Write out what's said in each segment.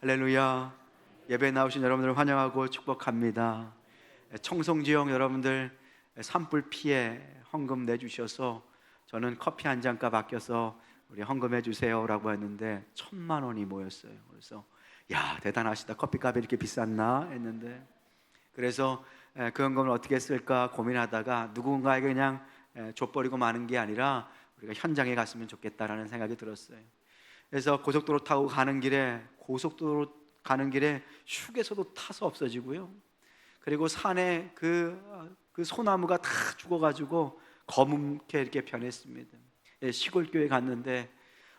할렐루야. 예배에 나오신 여러분들을 환영하고 축복합니다. 청송지역 여러분들 산불 피해 헌금 내주셔서 저는 커피 한 잔값 아껴서 우리 헌금해 주세요 라고 했는데 1,000만 원이 모였어요. 그래서 야, 대단하시다. 커피값이 이렇게 비쌌나 했는데, 그래서 그 헌금을 어떻게 쓸까 고민하다가 누군가에게 그냥 줘버리고 마는 게 아니라 우리가 현장에 갔으면 좋겠다라는 생각이 들었어요. 그래서 고속도로 타고 가는 길에 휴게소도 타서 없어지고요. 그리고 산에 그 소나무가 다 죽어가지고 검게 이렇게 변했습니다. 시골 교회 갔는데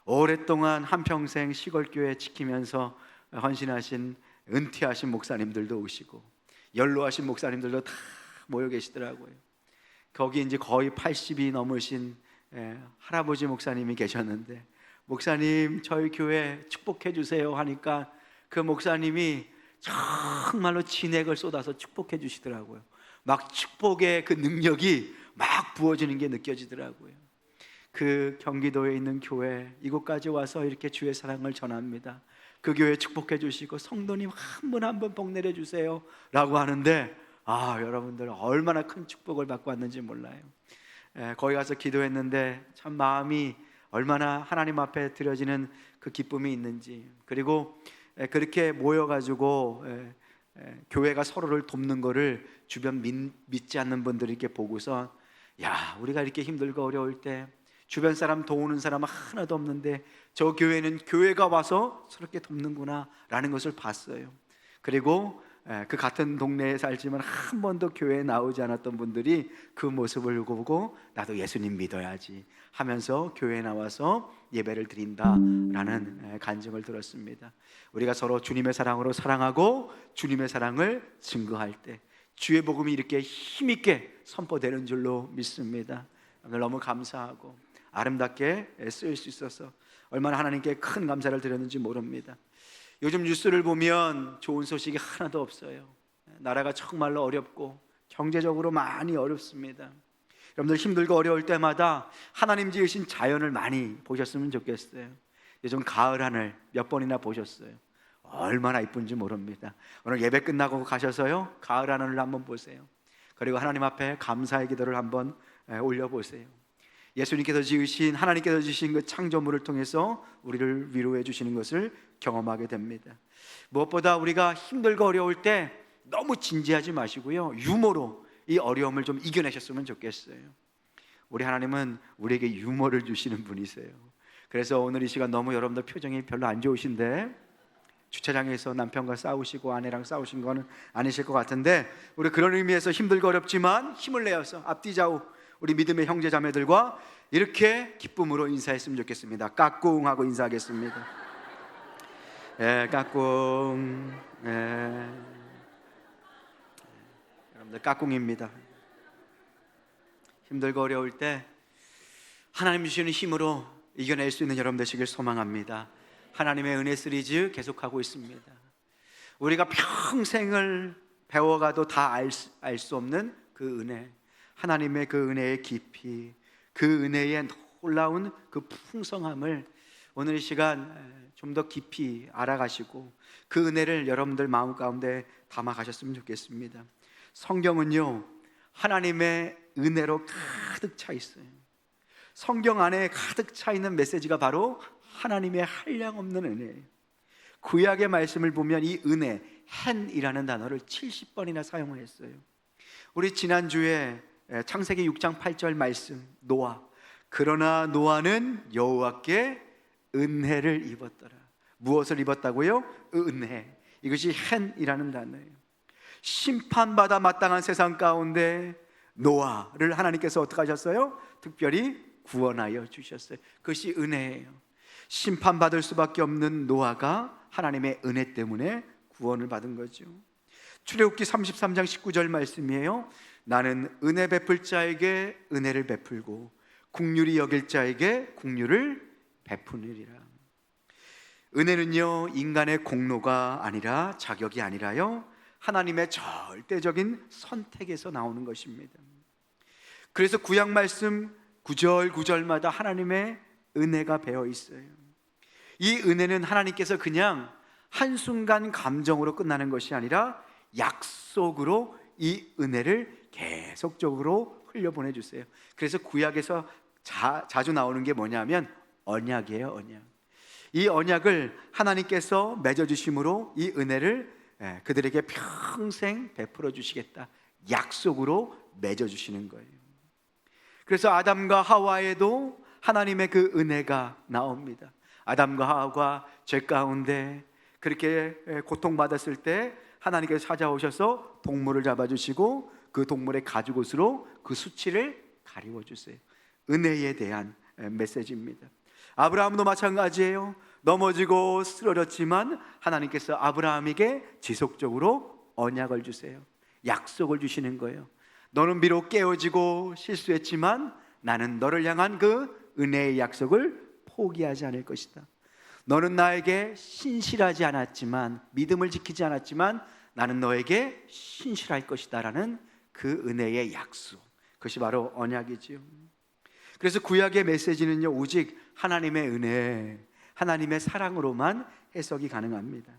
오랫동안 한평생 시골 교회 지키면서 헌신하신 은퇴하신 목사님들도 오시고 연로하신 목사님들도 다 모여 계시더라고요. 거기 이제 거의 80이 넘으신 할아버지 목사님이 계셨는데, 목사님 저희 교회 축복해 주세요 하니까 그 목사님이 정말로 진액을 쏟아서 축복해 주시더라고요. 막 축복의 그 능력이 막 부어지는 게 느껴지더라고요. 그 경기도에 있는 교회 이곳까지 와서 이렇게 주의 사랑을 전합니다. 그 교회 축복해 주시고 성도님 한 분 한 분 복 내려 주세요 라고 하는데, 여러분들 얼마나 큰 축복을 받고 왔는지 몰라요. 거기 가서 기도했는데 참 마음이 얼마나 하나님 앞에 드려지는 그 기쁨이 있는지, 그리고 그렇게 모여가지고 교회가 서로를 돕는 거를 주변 믿지 않는 분들이 이렇게 보고서, 야, 우리가 이렇게 힘들고 어려울 때 주변 사람 도우는 사람은 하나도 없는데 저 교회는 교회가 와서 저렇게 돕는구나 라는 것을 봤어요. 그리고 그 같은 동네에 살지만 한 번도 교회에 나오지 않았던 분들이 그 모습을 보고 나도 예수님 믿어야지 하면서 교회에 나와서 예배를 드린다라는 간증을 들었습니다. 우리가 서로 주님의 사랑으로 사랑하고 주님의 사랑을 증거할 때 주의 복음이 이렇게 힘있게 선포되는 줄로 믿습니다. 오늘 너무 감사하고 아름답게 쓰일 수 있어서 얼마나 하나님께 큰 감사를 드렸는지 모릅니다. 요즘 뉴스를 보면 좋은 소식이 하나도 없어요. 나라가 정말로 어렵고 경제적으로 많이 어렵습니다. 여러분들 힘들고 어려울 때마다 하나님 지으신 자연을 많이 보셨으면 좋겠어요. 요즘 가을 하늘 몇 번이나 보셨어요? 얼마나 이쁜지 모릅니다. 오늘 예배 끝나고 가셔서요, 가을 하늘을 한번 보세요. 그리고 하나님 앞에 감사의 기도를 한번 올려보세요. 예수님께서 지으신, 하나님께서 주신 그 창조물을 통해서 우리를 위로해 주시는 것을 경험하게 됩니다. 무엇보다 우리가 힘들고 어려울 때 너무 진지하지 마시고요, 유머로 이 어려움을 좀 이겨내셨으면 좋겠어요. 우리 하나님은 우리에게 유머를 주시는 분이세요. 그래서 오늘 이 시간 너무 여러분들 표정이 별로 안 좋으신데, 주차장에서 남편과 싸우시고 아내랑 싸우신 거는 아니실 것 같은데, 우리 그런 의미에서 힘들고 어렵지만 힘을 내어서 앞뒤 좌우 우리 믿음의 형제 자매들과 이렇게 기쁨으로 인사했으면 좋겠습니다. 까꿍 하고 인사하겠습니다. 까꿍. 여러분들 까꿍입니다. 힘들고 어려울 때 하나님 주시는 힘으로 이겨낼 수 있는 여러분 되시길 소망합니다. 하나님의 은혜 시리즈 계속하고 있습니다. 우리가 평생을 배워가도 다 알 수 없는 그 은혜, 하나님의 그 은혜의 깊이, 그 은혜의 놀라운 그 풍성함을 오늘 이 시간 좀 더 깊이 알아가시고 그 은혜를 여러분들 마음 가운데 담아 가셨으면 좋겠습니다. 성경은요, 하나님의 은혜로 가득 차 있어요. 성경 안에 가득 차 있는 메시지가 바로 하나님의 한량없는 은혜예요. 구약의 말씀을 보면 이 은혜, 헨이라는 단어를 70번이나 사용을 했어요. 우리 지난주에 창세기 6장 8절 말씀, 노아, 그러나 노아는 여호와께 은혜를 입었더라. 무엇을 입었다고요? 은혜. 이것이 헨이라는 단어예요. 심판받아 마땅한 세상 가운데 노아를 하나님께서 어떻게 하셨어요? 특별히 구원하여 주셨어요. 그것이 은혜예요. 심판받을 수밖에 없는 노아가 하나님의 은혜 때문에 구원을 받은 거죠. 출애굽기 33장 19절 말씀이에요. 나는 은혜 베풀 자에게 은혜를 베풀고 긍휼히 여길 자에게 긍휼을 베푸느리라. 은혜는요, 인간의 공로가 아니라, 자격이 아니라요, 하나님의 절대적인 선택에서 나오는 것입니다. 그래서 구약 말씀 구절 구절마다 하나님의 은혜가 배어 있어요. 이 은혜는 하나님께서 그냥 한순간 감정으로 끝나는 것이 아니라 약속으로 이 은혜를 계속적으로 흘려보내 주세요. 그래서 구약에서 자주 나오는 게 뭐냐면 언약이에요. 언약. 이 언약을 하나님께서 맺어주심으로 이 은혜를 그들에게 평생 베풀어 주시겠다, 약속으로 맺어주시는 거예요. 그래서 아담과 하와에도 하나님의 그 은혜가 나옵니다. 아담과 하와가 죄 가운데 그렇게 고통받았을 때 하나님께서 찾아오셔서 동물을 잡아주시고 그 동물의 가죽옷으로 그 수치를 가리워주세요. 은혜에 대한 메시지입니다. 아브라함도 마찬가지예요. 넘어지고 쓰러졌지만 하나님께서 아브라함에게 지속적으로 언약을 주세요. 약속을 주시는 거예요. 너는 비록 깨어지고 실수했지만 나는 너를 향한 그 은혜의 약속을 포기하지 않을 것이다. 너는 나에게 신실하지 않았지만, 믿음을 지키지 않았지만 나는 너에게 신실할 것이다 라는 그 은혜의 약속, 그것이 바로 언약이지요. 그래서 구약의 메시지는요, 오직 하나님의 은혜, 하나님의 사랑으로만 해석이 가능합니다.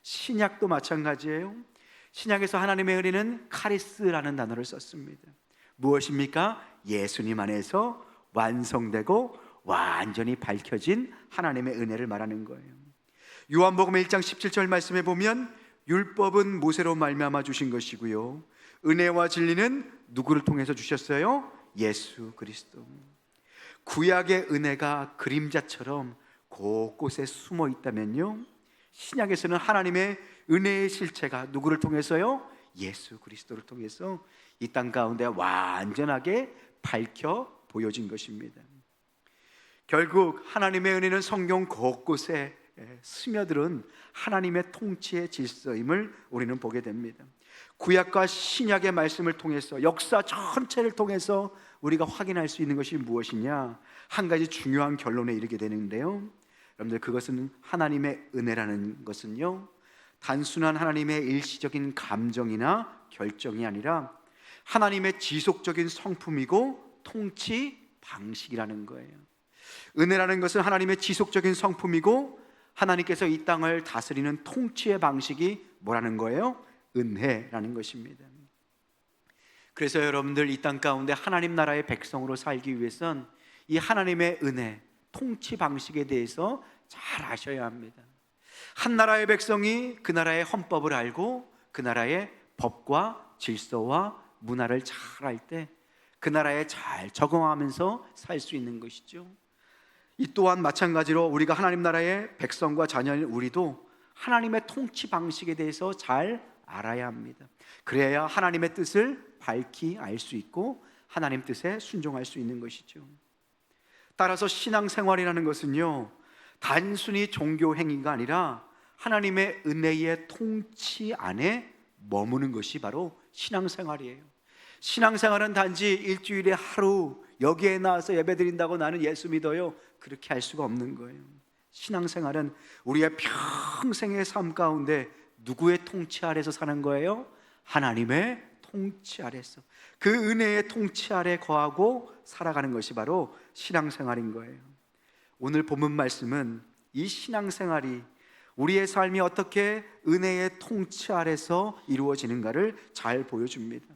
신약도 마찬가지예요. 신약에서 하나님의 은혜는 카리스라는 단어를 썼습니다. 무엇입니까? 예수님 안에서 완성되고 완전히 밝혀진 하나님의 은혜를 말하는 거예요. 요한복음 1장 17절 말씀에 보면 율법은 모세로 말미암아 주신 것이고요, 은혜와 진리는 누구를 통해서 주셨어요? 예수 그리스도. 구약의 은혜가 그림자처럼 곳곳에 숨어 있다면요, 신약에서는 하나님의 은혜의 실체가 누구를 통해서요? 예수 그리스도를 통해서 이 땅 가운데 완전하게 밝혀 보여진 것입니다. 결국 하나님의 은혜는 성경 곳곳에 스며들은 하나님의 통치의 질서임을 우리는 보게 됩니다. 구약과 신약의 말씀을 통해서, 역사 전체를 통해서 우리가 확인할 수 있는 것이 무엇이냐? 한 가지 중요한 결론에 이르게 되는데요, 여러분들, 그것은 하나님의 은혜라는 것은요, 단순한 하나님의 일시적인 감정이나 결정이 아니라 하나님의 지속적인 성품이고 통치 방식이라는 거예요. 은혜라는 것은 하나님의 지속적인 성품이고 하나님께서 이 땅을 다스리는 통치의 방식이 뭐라는 거예요? 은혜라는 것입니다. 그래서 여러분들, 이 땅 가운데 하나님 나라의 백성으로 살기 위해선 이 하나님의 은혜, 통치 방식에 대해서 잘 아셔야 합니다. 한 나라의 백성이 그 나라의 헌법을 알고 그 나라의 법과 질서와 문화를 잘 알 때 그 나라에 잘 적응하면서 살 수 있는 것이죠. 이 또한 마찬가지로 우리가 하나님 나라의 백성과 자녀인 우리도 하나님의 통치 방식에 대해서 잘 알아야 합니다. 그래야 하나님의 뜻을 밝히 알 수 있고 하나님 뜻에 순종할 수 있는 것이죠. 따라서 신앙생활이라는 것은요, 단순히 종교 행위가 아니라 하나님의 은혜의 통치 안에 머무는 것이 바로 신앙생활이에요. 신앙생활은 단지 일주일에 하루 여기에 나와서 예배드린다고 나는 예수 믿어요, 그렇게 할 수가 없는 거예요. 신앙생활은 우리의 평생의 삶 가운데 누구의 통치 아래서 사는 거예요? 하나님의 통치 아래서, 그 은혜의 통치 아래 거하고 살아가는 것이 바로 신앙생활인 거예요. 오늘 본문 말씀은 이 신앙생활이 우리의 삶이 어떻게 은혜의 통치 아래서 이루어지는가를 잘 보여줍니다.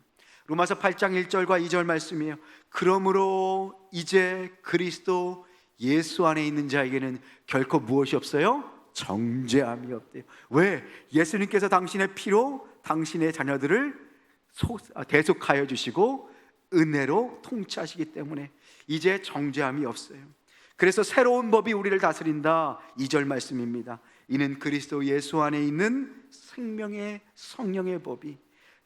로마서 8장 1절과 2절 말씀이에요. 그러므로 이제 그리스도 예수 안에 있는 자에게는 결코 무엇이 없어요? 정죄함이 없대요. 왜? 예수님께서 당신의 피로 당신의 자녀들을 대속하여 주시고 은혜로 통치하시기 때문에 이제 정죄함이 없어요. 그래서 새로운 법이 우리를 다스린다, 2절 말씀입니다. 이는 그리스도 예수 안에 있는 생명의 성령의 법이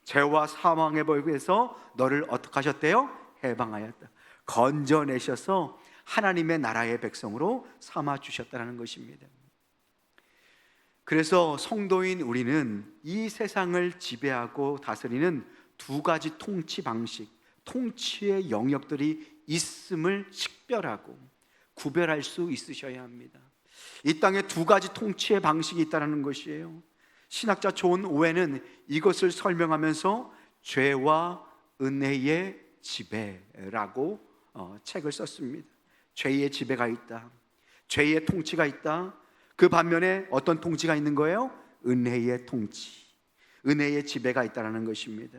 죄와 사망의 법에서 너를 어떻게 하셨대요? 해방하였다. 건져내셔서 하나님의 나라의 백성으로 삼아주셨다는 것입니다. 그래서 성도인 우리는 이 세상을 지배하고 다스리는 두 가지 통치 방식, 통치의 영역들이 있음을 식별하고 구별할 수 있으셔야 합니다. 이 땅에 두 가지 통치의 방식이 있다는 것이에요. 신학자 존 오웬은 이것을 설명하면서 죄와 은혜의 지배라고 책을 썼습니다. 죄의 지배가 있다, 죄의 통치가 있다. 그 반면에 어떤 통치가 있는 거예요? 은혜의 통치, 은혜의 지배가 있다는 것입니다.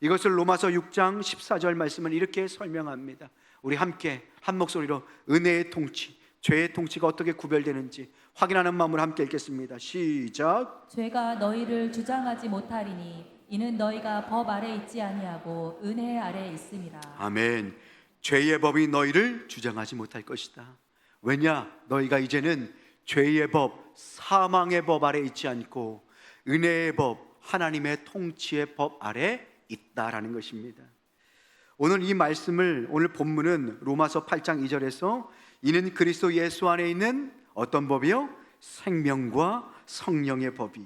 이것을 로마서 6장 14절 말씀은 이렇게 설명합니다. 우리 함께 한 목소리로 은혜의 통치, 죄의 통치가 어떻게 구별되는지 확인하는 마음으로 함께 읽겠습니다. 시작. 죄가 너희를 주장하지 못하리니 이는 너희가 법 아래 있지 아니하고 은혜 아래 있음이라. 아멘. 죄의 법이 너희를 주장하지 못할 것이다. 왜냐? 너희가 이제는 죄의 법, 사망의 법 아래 있지 않고 은혜의 법, 하나님의 통치의 법 아래 있다라는 것입니다. 오늘 이 말씀을, 오늘 본문은 로마서 8장 2절에서 이는 그리스도 예수 안에 있는 어떤 법이요? 생명과 성령의 법이,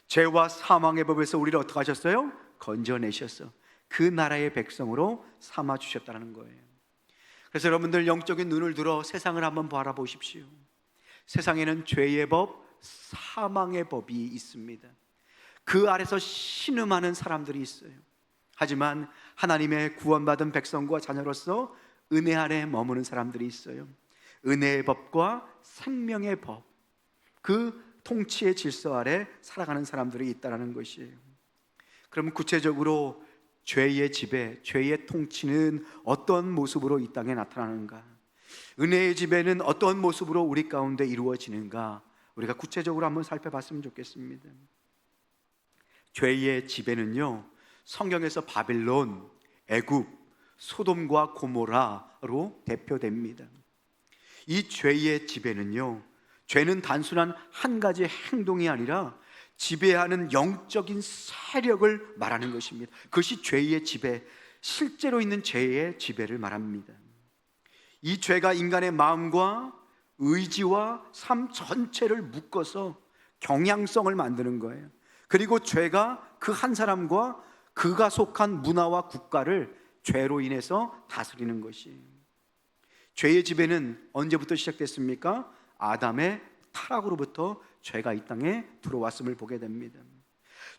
죄와 사망의 법에서 우리를 어떻게 하셨어요? 건져내셨어. 그 나라의 백성으로 삼아 주셨다는 거예요. 그래서 여러분들 영적인 눈을 들어 세상을 한번 바라보십시오. 세상에는 죄의 법, 사망의 법이 있습니다. 그 아래서 신음하는 사람들이 있어요. 하지만 하나님의 구원받은 백성과 자녀로서 은혜 아래 머무는 사람들이 있어요. 은혜의 법과 생명의 법, 그 통치의 질서 아래 살아가는 사람들이 있다는 것이에요. 그럼 구체적으로 죄의 지배, 죄의 통치는 어떤 모습으로 이 땅에 나타나는가? 은혜의 지배는 어떤 모습으로 우리 가운데 이루어지는가? 우리가 구체적으로 한번 살펴봤으면 좋겠습니다. 죄의 지배는요, 성경에서 바빌론, 애굽, 소돔과 고모라로 대표됩니다. 이 죄의 지배는요, 죄는 단순한 한 가지 행동이 아니라 지배하는 영적인 세력을 말하는 것입니다. 그것이 죄의 지배, 실제로 있는 죄의 지배를 말합니다. 이 죄가 인간의 마음과 의지와 삶 전체를 묶어서 경향성을 만드는 거예요. 그리고 죄가 그 한 사람과 그가 속한 문화와 국가를 죄로 인해서 다스리는 것이에요. 죄의 지배는 언제부터 시작됐습니까? 아담의 타락으로부터 죄가 이 땅에 들어왔음을 보게 됩니다.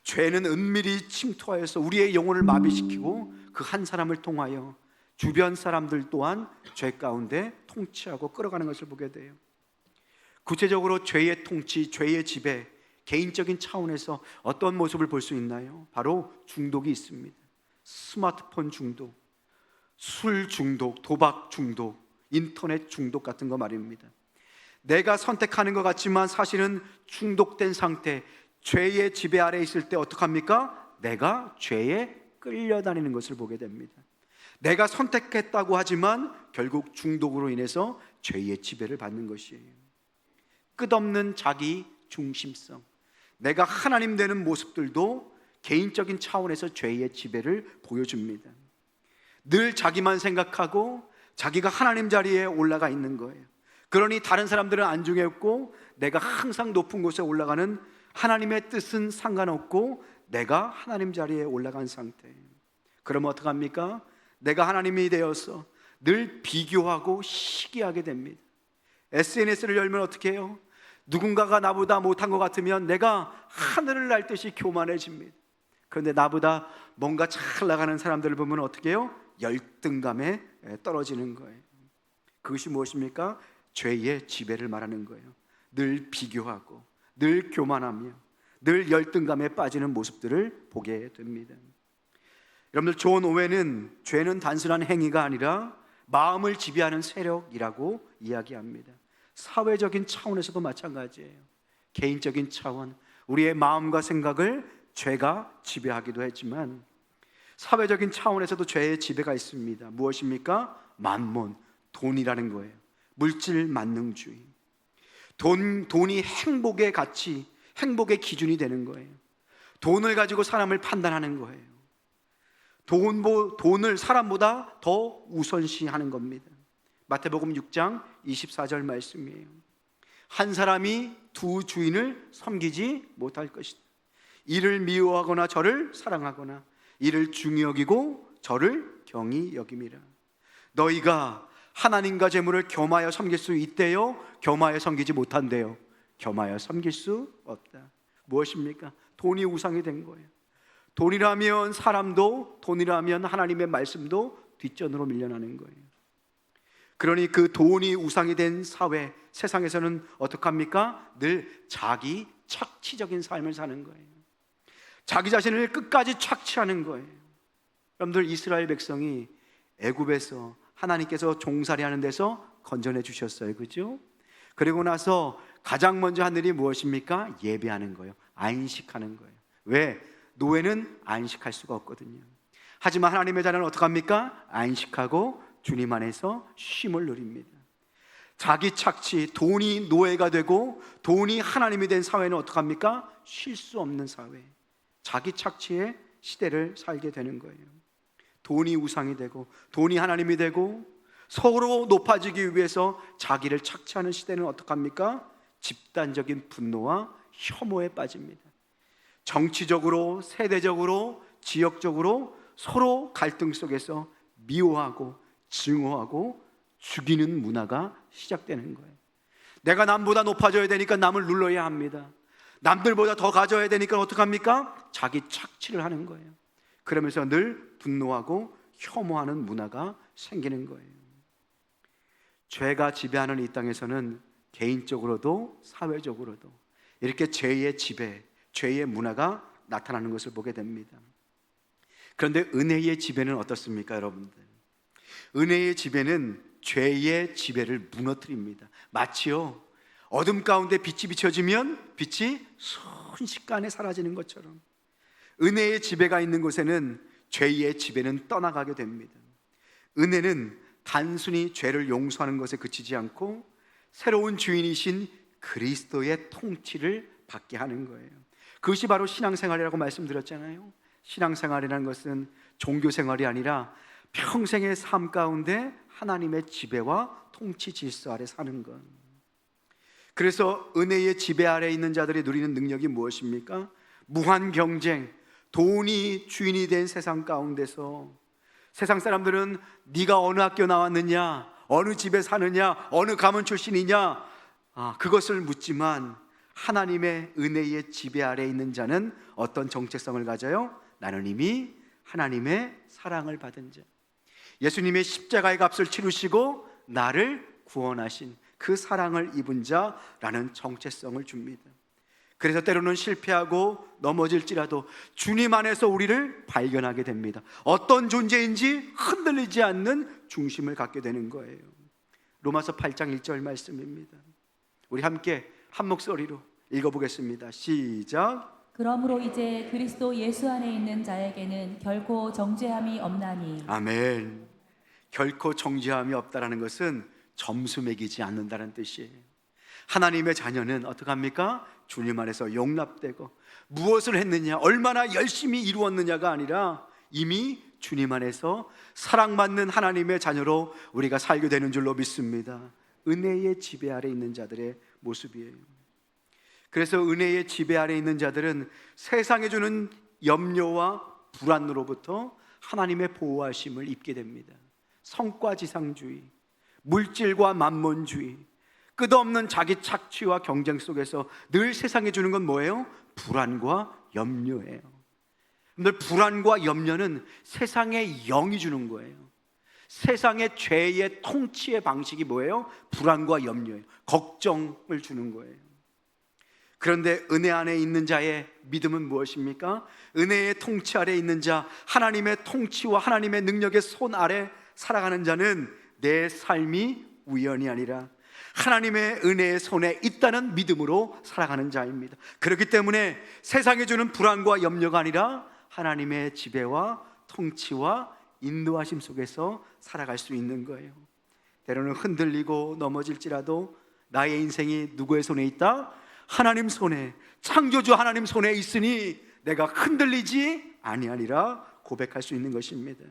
죄는 은밀히 침투하여서 우리의 영혼을 마비시키고 그 한 사람을 통하여 주변 사람들 또한 죄 가운데 통치하고 끌어가는 것을 보게 돼요. 구체적으로 죄의 통치, 죄의 지배, 개인적인 차원에서 어떤 모습을 볼 수 있나요? 바로 중독이 있습니다. 스마트폰 중독, 술 중독, 도박 중독, 인터넷 중독 같은 거 말입니다. 내가 선택하는 것 같지만 사실은 중독된 상태, 죄의 지배 아래 있을 때 어떡합니까? 내가 죄에 끌려다니는 것을 보게 됩니다. 내가 선택했다고 하지만 결국 중독으로 인해서 죄의 지배를 받는 것이에요. 끝없는 자기 중심성, 내가 하나님 되는 모습들도 개인적인 차원에서 죄의 지배를 보여줍니다. 늘 자기만 생각하고 자기가 하나님 자리에 올라가 있는 거예요. 그러니 다른 사람들은 안중에 없고 내가 항상 높은 곳에 올라가는 하나님의 뜻은 상관없고 내가 하나님 자리에 올라간 상태예요. 그러면 어떡합니까? 내가 하나님이 되어서 늘 비교하고 시기하게 됩니다. SNS를 열면 어떻게 해요? 누군가가 나보다 못한 것 같으면 내가 하늘을 날 듯이 교만해집니다. 그런데 나보다 뭔가 잘 나가는 사람들을 보면 어떻게 해요? 열등감에 떨어지는 거예요. 그것이 무엇입니까? 죄의 지배를 말하는 거예요. 늘 비교하고 늘 교만하며 늘 열등감에 빠지는 모습들을 보게 됩니다. 여러분들, 존 오웬은 죄는 단순한 행위가 아니라 마음을 지배하는 세력이라고 이야기합니다. 사회적인 차원에서도 마찬가지예요. 개인적인 차원, 우리의 마음과 생각을 죄가 지배하기도 했지만 사회적인 차원에서도 죄의 지배가 있습니다. 무엇입니까? 만몬, 돈이라는 거예요. 물질 만능주의. 돈이 행복의 가치, 행복의 기준이 되는 거예요. 돈을 가지고 사람을 판단하는 거예요. 돈을 사람보다 더 우선시하는 겁니다. 마태복음 6장 24절 말씀이에요. 한 사람이 두 주인을 섬기지 못할 것이다. 이를 미워하거나 저를 사랑하거나 이를 중히 여기고 저를 경히 여김이라. 너희가 하나님과 재물을 겸하여 섬길 수 있대요? 겸하여 섬기지 못한대요? 겸하여 섬길 수 없다. 무엇입니까? 돈이 우상이 된 거예요. 돈이라면 사람도, 돈이라면 하나님의 말씀도 뒷전으로 밀려나는 거예요. 그러니 그 돈이 우상이 된 사회, 세상에서는 어떡합니까? 늘 자기 착취적인 삶을 사는 거예요. 자기 자신을 끝까지 착취하는 거예요. 여러분들, 이스라엘 백성이 애굽에서 하나님께서 종살이 하는 데서 건져내 주셨어요. 그죠? 그리고 나서 가장 먼저 한 일이 무엇입니까? 예배하는 거예요. 안식하는 거예요. 왜? 노예는 안식할 수가 없거든요. 하지만 하나님의 자녀는 어떡합니까? 안식하고 주님 안에서 쉼을 누립니다. 자기 착취, 돈이 노예가 되고 돈이 하나님이 된 사회는 어떡합니까? 쉴 수 없는 사회, 자기 착취의 시대를 살게 되는 거예요. 돈이 우상이 되고 돈이 하나님이 되고 서로 높아지기 위해서 자기를 착취하는 시대는 어떡합니까? 집단적인 분노와 혐오에 빠집니다. 정치적으로, 세대적으로, 지역적으로 서로 갈등 속에서 미워하고 증오하고 죽이는 문화가 시작되는 거예요. 내가 남보다 높아져야 되니까 남을 눌러야 합니다. 남들보다 더 가져야 되니까 어떡합니까? 자기 착취를 하는 거예요. 그러면서 늘 분노하고 혐오하는 문화가 생기는 거예요. 죄가 지배하는 이 땅에서는 개인적으로도 사회적으로도 이렇게 죄의 지배, 죄의 문화가 나타나는 것을 보게 됩니다. 그런데 은혜의 지배는 어떻습니까, 여러분들? 은혜의 지배는 죄의 지배를 무너뜨립니다. 마치요, 어둠 가운데 빛이 비춰지면 빛이 순식간에 사라지는 것처럼 은혜의 지배가 있는 곳에는 죄의 지배는 떠나가게 됩니다. 은혜는 단순히 죄를 용서하는 것에 그치지 않고 새로운 주인이신 그리스도의 통치를 받게 하는 거예요. 그것이 바로 신앙생활이라고 말씀드렸잖아요. 신앙생활이라는 것은 종교생활이 아니라 평생의 삶 가운데 하나님의 지배와 통치 질서 아래 사는 것. 그래서 은혜의 지배 아래 있는 자들이 누리는 능력이 무엇입니까? 무한 경쟁, 돈이 주인이 된 세상 가운데서 세상 사람들은 네가 어느 학교 나왔느냐, 어느 집에 사느냐, 어느 가문 출신이냐, 그것을 묻지만 하나님의 은혜의 지배 아래 있는 자는 어떤 정체성을 가져요? 나는 이미 하나님의 사랑을 받은 자, 예수님의 십자가의 값을 치르시고 나를 구원하신 그 사랑을 입은 자라는 정체성을 줍니다. 그래서 때로는 실패하고 넘어질지라도 주님 안에서 우리를 발견하게 됩니다. 어떤 존재인지 흔들리지 않는 중심을 갖게 되는 거예요. 로마서 8장 1절 말씀입니다. 우리 함께 한 목소리로 읽어보겠습니다. 시작. 그러므로 이제 그리스도 예수 안에 있는 자에게는 결코 정죄함이 없나니. 아멘. 결코 정죄함이 없다라는 것은 점수 매기지 않는다는 뜻이에요. 하나님의 자녀는 어떡합니까? 주님 안에서 용납되고 무엇을 했느냐, 얼마나 열심히 이루었느냐가 아니라 이미 주님 안에서 사랑받는 하나님의 자녀로 우리가 살게 되는 줄로 믿습니다. 은혜의 지배 아래 있는 자들의 모습이에요. 그래서 은혜의 지배 아래 있는 자들은 세상에 주는 염려와 불안으로부터 하나님의 보호하심을 입게 됩니다. 성과지상주의, 물질과 만몬주의, 끝없는 자기 착취와 경쟁 속에서 늘 세상에 주는 건 뭐예요? 불안과 염려예요. 여러분들, 불안과 염려는 세상의 영이 주는 거예요. 세상의 죄의 통치의 방식이 뭐예요? 불안과 염려예요. 걱정을 주는 거예요. 그런데 은혜 안에 있는 자의 믿음은 무엇입니까? 은혜의 통치 아래 있는 자, 하나님의 통치와 하나님의 능력의 손 아래 살아가는 자는 내 삶이 우연이 아니라 하나님의 은혜의 손에 있다는 믿음으로 살아가는 자입니다. 그렇기 때문에 세상에 주는 불안과 염려가 아니라 하나님의 지배와 통치와 인도하심 속에서 살아갈 수 있는 거예요. 때로는 흔들리고 넘어질지라도 나의 인생이 누구의 손에 있다? 하나님 손에, 창조주 하나님 손에 있으니 내가 흔들리지 아니하리라 고백할 수 있는 것입니다.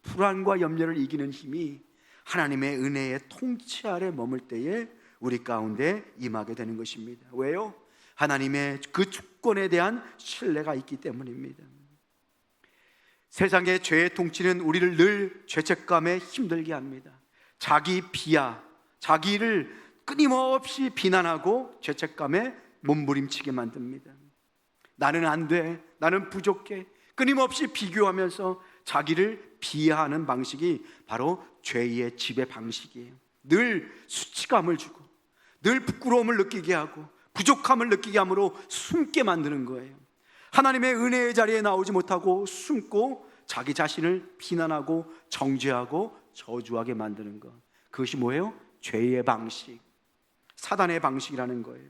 불안과 염려를 이기는 힘이 하나님의 은혜의 통치 아래 머물 때에 우리 가운데 임하게 되는 것입니다. 왜요? 하나님의 그 주권에 대한 신뢰가 있기 때문입니다. 세상의 죄의 통치는 우리를 늘 죄책감에 힘들게 합니다. 자기 비하, 자기를 끊임없이 비난하고 죄책감에 몸부림치게 만듭니다. 나는 안 돼, 나는 부족해, 끊임없이 비교하면서 자기를 비하하는 방식이 바로 죄의 지배 방식이에요. 늘 수치감을 주고 늘 부끄러움을 느끼게 하고 부족함을 느끼게 함으로 숨게 만드는 거예요. 하나님의 은혜의 자리에 나오지 못하고 숨고 자기 자신을 비난하고 정죄하고 저주하게 만드는 것, 그것이 뭐예요? 죄의 방식, 사단의 방식이라는 거예요.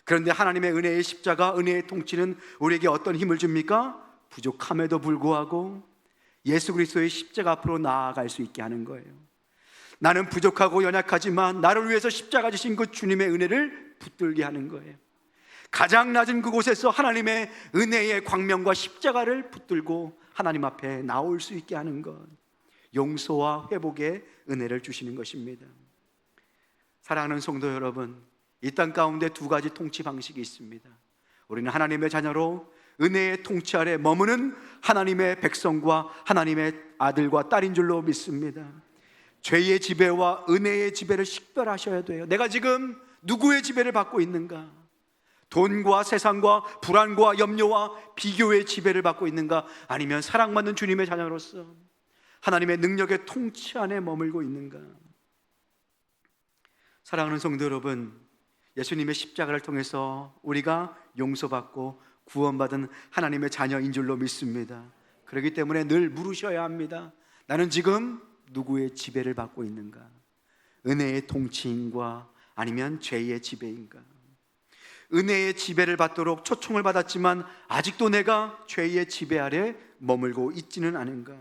그런데 하나님의 은혜의 십자가, 은혜의 통치는 우리에게 어떤 힘을 줍니까? 부족함에도 불구하고 예수 그리스도의 십자가 앞으로 나아갈 수 있게 하는 거예요. 나는 부족하고 연약하지만 나를 위해서 십자가 지신 그 주님의 은혜를 붙들게 하는 거예요. 가장 낮은 그곳에서 하나님의 은혜의 광명과 십자가를 붙들고 하나님 앞에 나올 수 있게 하는 것, 용서와 회복의 은혜를 주시는 것입니다. 사랑하는 성도 여러분, 이 땅 가운데 두 가지 통치 방식이 있습니다. 우리는 하나님의 자녀로 은혜의 통치 아래 머무는 하나님의 백성과 하나님의 아들과 딸인 줄로 믿습니다. 죄의 지배와 은혜의 지배를 식별하셔야 돼요. 내가 지금 누구의 지배를 받고 있는가? 돈과 세상과 불안과 염려와 비교의 지배를 받고 있는가? 아니면 사랑받는 주님의 자녀로서 하나님의 능력의 통치 안에 머물고 있는가? 사랑하는 성도 여러분, 예수님의 십자가를 통해서 우리가 용서받고 구원받은 하나님의 자녀인 줄로 믿습니다. 그렇기 때문에 늘 물으셔야 합니다. 나는 지금 누구의 지배를 받고 있는가? 은혜의 통치인가 아니면 죄의 지배인가? 은혜의 지배를 받도록 초청을 받았지만 아직도 내가 죄의 지배 아래 머물고 있지는 않은가?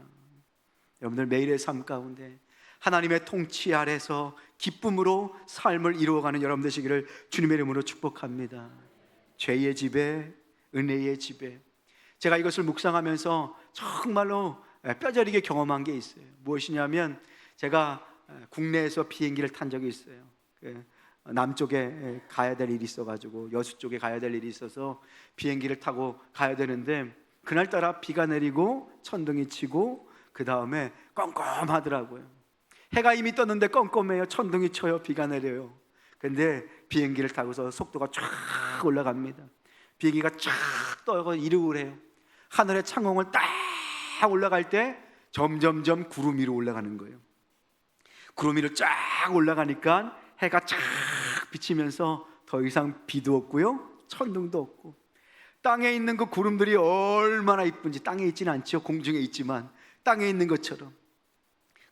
여러분들 매일의 삶 가운데 하나님의 통치 아래서 기쁨으로 삶을 이루어가는 여러분 되시기를 주님의 이름으로 축복합니다. 죄의 지배, 은혜의 지배, 제가 이것을 묵상하면서 정말로 뼈저리게 경험한 게 있어요. 무엇이냐면 제가 국내에서 비행기를 탄 적이 있어요. 남쪽에 가야 될 일이 있어가지고 여수 쪽에 가야 될 일이 있어서 비행기를 타고 가야 되는데 그날따라 비가 내리고 천둥이 치고 그 다음에 껌껌하더라고요. 해가 이미 떴는데 껌껌해요. 천둥이 쳐요. 비가 내려요. 근데 비행기를 타고서 속도가 쫙 올라갑니다. 비행기가 쫙 떠서 이륙을 해요. 하늘의 창공을 딱 올라갈 때 점점점 구름 위로 올라가는 거예요. 구름 위로 쫙 올라가니까 해가 쫙 비치면서 더 이상 비도 없고요, 천둥도 없고, 땅에 있는 그 구름들이 얼마나 이쁜지, 땅에 있지는 않죠. 공중에 있지만 땅에 있는 것처럼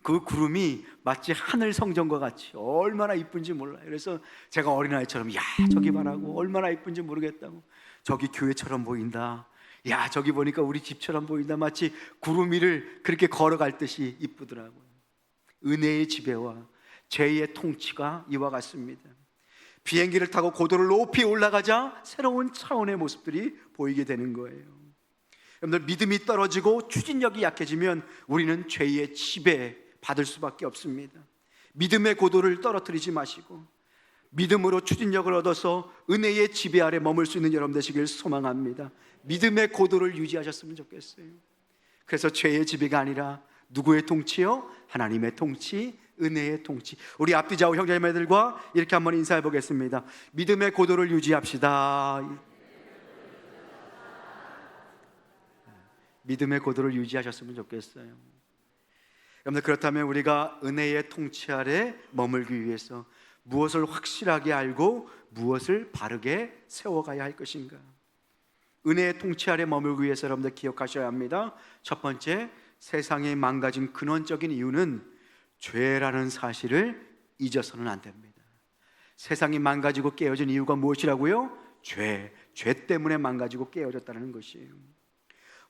그 구름이 마치 하늘 성전과 같이 얼마나 이쁜지 몰라요. 그래서 제가 어린아이처럼 야 저기 봐라고, 얼마나 이쁜지 모르겠다고, 저기 교회처럼 보인다, 야 저기 보니까 우리 집처럼 보인다, 마치 구름 위를 그렇게 걸어갈 듯이 이쁘더라고요. 은혜의 지배와 죄의 통치가 이와 같습니다. 비행기를 타고 고도를 높이 올라가자 새로운 차원의 모습들이 보이게 되는 거예요. 여러분들, 믿음이 떨어지고 추진력이 약해지면 우리는 죄의 지배 받을 수밖에 없습니다. 믿음의 고도를 떨어뜨리지 마시고 믿음으로 추진력을 얻어서 은혜의 지배 아래 머물 수 있는 여러분 되시길 소망합니다. 믿음의 고도를 유지하셨으면 좋겠어요. 그래서 죄의 지배가 아니라 누구의 통치요? 하나님의 통치, 은혜의 통치. 우리 앞뒤 좌우 형제자매들과 이렇게 한번 인사해 보겠습니다. 믿음의 고도를 유지합시다. 믿음의 고도를 유지하셨으면 좋겠어요. 여러분들, 그렇다면 우리가 은혜의 통치 아래 머물기 위해서 무엇을 확실하게 알고 무엇을 바르게 세워가야 할 것인가? 은혜의 통치 아래 머물기 위해서 여러분들 기억하셔야 합니다. 첫 번째, 세상이 망가진 근원적인 이유는 죄라는 사실을 잊어서는 안 됩니다. 세상이 망가지고 깨어진 이유가 무엇이라고요? 죄 때문에 망가지고 깨어졌다는 것이에요.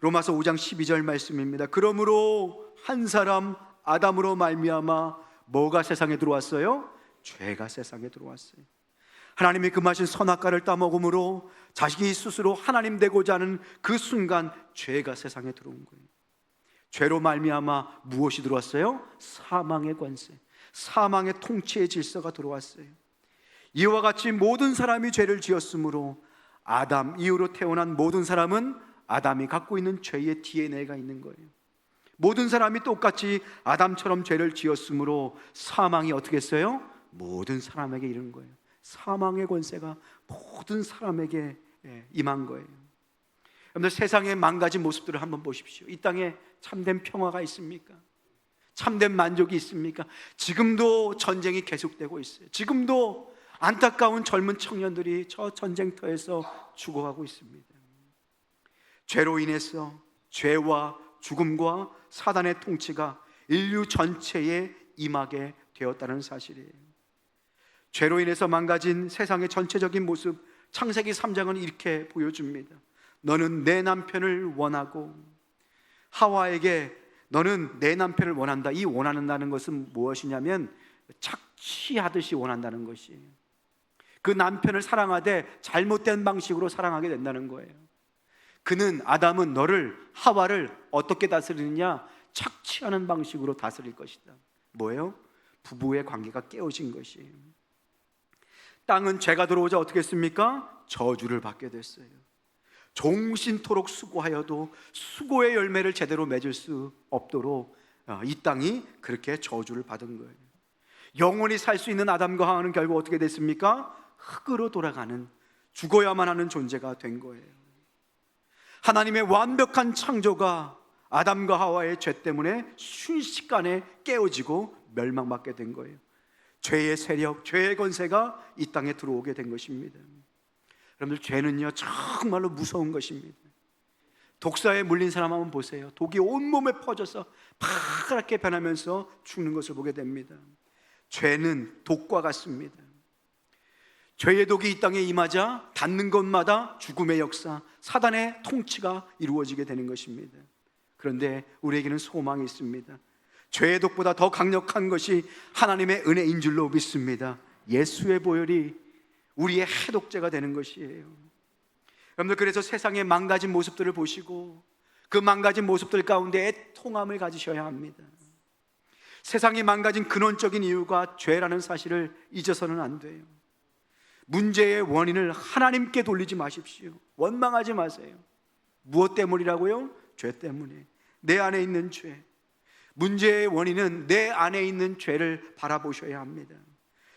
로마서 5장 12절 말씀입니다. 그러므로 한 사람 아담으로 말미암아 뭐가 세상에 들어왔어요? 죄가 세상에 들어왔어요. 하나님이 금하신 선악과를 따먹음으로 자식이 스스로 하나님 되고자 하는 그 순간 죄가 세상에 들어온 거예요. 죄로 말미암아 무엇이 들어왔어요? 사망의 권세, 사망의 통치의 질서가 들어왔어요. 이와 같이 모든 사람이 죄를 지었으므로 아담 이후로 태어난 모든 사람은 아담이 갖고 있는 죄의 DNA가 있는 거예요. 모든 사람이 똑같이 아담처럼 죄를 지었으므로 사망이 어떻게 했어요? 모든 사람에게 이른 거예요. 사망의 권세가 모든 사람에게 임한 거예요. 여러분들 세상의 망가진 모습들을 한번 보십시오. 이 땅에 참된 평화가 있습니까? 참된 만족이 있습니까? 지금도 전쟁이 계속되고 있어요. 지금도 안타까운 젊은 청년들이 저 전쟁터에서 죽어가고 있습니다. 죄로 인해서 죄와 죽음과 사단의 통치가 인류 전체에 임하게 되었다는 사실이에요. 죄로 인해서 망가진 세상의 전체적인 모습, 창세기 3장은 이렇게 보여줍니다. 너는 내 남편을 원하고, 하와에게 너는 내 남편을 원한다. 이 원한다는 것은 무엇이냐면 착취하듯이 원한다는 것이에요. 그 남편을 사랑하되 잘못된 방식으로 사랑하게 된다는 거예요. 그는, 아담은 너를, 하와를 어떻게 다스리느냐? 착취하는 방식으로 다스릴 것이다. 뭐예요? 부부의 관계가 깨어진 것이에요. 땅은 죄가 들어오자 어떻게 했습니까? 저주를 받게 됐어요. 종신토록 수고하여도 수고의 열매를 제대로 맺을 수 없도록 이 땅이 그렇게 저주를 받은 거예요. 영원히 살 수 있는 아담과 하와는 결국 어떻게 됐습니까? 흙으로 돌아가는, 죽어야만 하는 존재가 된 거예요. 하나님의 완벽한 창조가 아담과 하와의 죄 때문에 순식간에 깨어지고 멸망받게 된 거예요. 죄의 세력, 죄의 권세가 이 땅에 들어오게 된 것입니다. 여러분들, 죄는요 정말로 무서운 것입니다. 독사에 물린 사람 한번 보세요. 독이 온몸에 퍼져서 파랗게 변하면서 죽는 것을 보게 됩니다. 죄는 독과 같습니다. 죄의 독이 이 땅에 임하자 닿는 곳마다 죽음의 역사, 사단의 통치가 이루어지게 되는 것입니다. 그런데 우리에게는 소망이 있습니다. 죄의 독보다 더 강력한 것이 하나님의 은혜인 줄로 믿습니다. 예수의 보혈이 우리의 해독제가 되는 것이에요. 여러분들, 그래서 세상의 망가진 모습들을 보시고 그 망가진 모습들 가운데 애통함을 가지셔야 합니다. 세상이 망가진 근원적인 이유가 죄라는 사실을 잊어서는 안 돼요. 문제의 원인을 하나님께 돌리지 마십시오. 원망하지 마세요. 무엇 때문이라고요? 죄 때문에. 내 안에 있는 죄. 문제의 원인은 내 안에 있는 죄를 바라보셔야 합니다.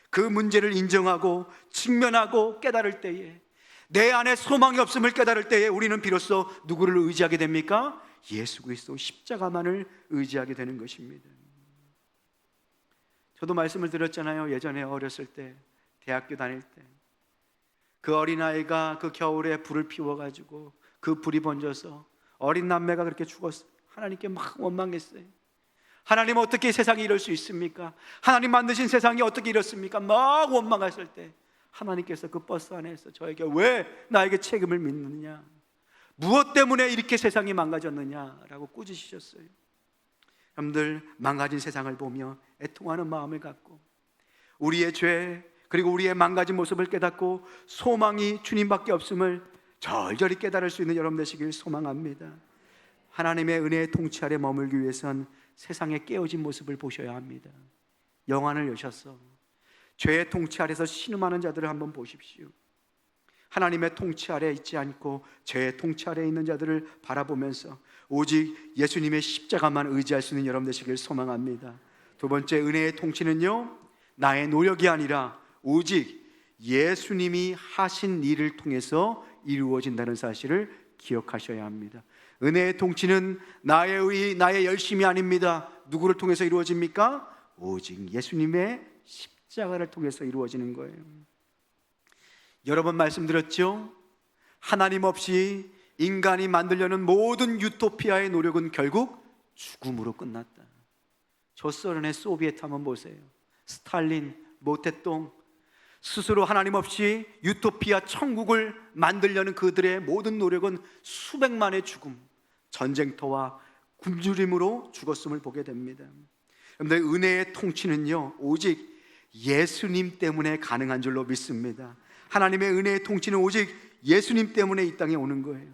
그 문제를 인정하고 직면하고 깨달을 때에, 내 안에 소망이 없음을 깨달을 때에 우리는 비로소 누구를 의지하게 됩니까? 예수 그리스도 십자가만을 의지하게 되는 것입니다. 저도 말씀을 드렸잖아요. 예전에 어렸을 때, 대학교 다닐 때 그 어린아이가 그 겨울에 불을 피워가지고 그 불이 번져서 어린 남매가 그렇게 죽었어요. 하나님께 막 원망했어요. 하나님, 어떻게 세상이 이럴 수 있습니까? 하나님 만드신 세상이 어떻게 이렇습니까? 막 원망했을 때 하나님께서 그 버스 안에서 저에게 왜 나에게 책임을 묻느냐, 무엇 때문에 이렇게 세상이 망가졌느냐라고 꾸짖으셨어요. 여러분들, 망가진 세상을 보며 애통하는 마음을 갖고 우리의 죄, 그리고 우리의 망가진 모습을 깨닫고 소망이 주님밖에 없음을 절절히 깨달을 수 있는 여러분 되시길 소망합니다. 하나님의 은혜의 통치 아래 머물기 위해선 세상의 깨어진 모습을 보셔야 합니다. 영안을 여셔서 죄의 통치 아래서 신음하는 자들을 한번 보십시오. 하나님의 통치 아래 있지 않고 죄의 통치 아래 있는 자들을 바라보면서 오직 예수님의 십자가만 의지할 수 있는 여러분 되시길 소망합니다. 두 번째, 은혜의 통치는요, 나의 노력이 아니라 오직 예수님이 하신 일을 통해서 이루어진다는 사실을 기억하셔야 합니다. 은혜의 통치는 나의 의, 나의 열심이 아닙니다. 누구를 통해서 이루어집니까? 오직 예수님의 십자가를 통해서 이루어지는 거예요. 여러 번 말씀드렸죠? 하나님 없이 인간이 만들려는 모든 유토피아의 노력은 결국 죽음으로 끝났다. 조소련의 소비에트 한번 보세요. 스탈린, 모태똥, 스스로 하나님 없이 유토피아 천국을 만들려는 그들의 모든 노력은 수백만의 죽음, 전쟁터와 굶주림으로 죽었음을 보게 됩니다. 그런데 은혜의 통치는요, 오직 예수님 때문에 가능한 줄로 믿습니다. 하나님의 은혜의 통치는 오직 예수님 때문에 이 땅에 오는 거예요.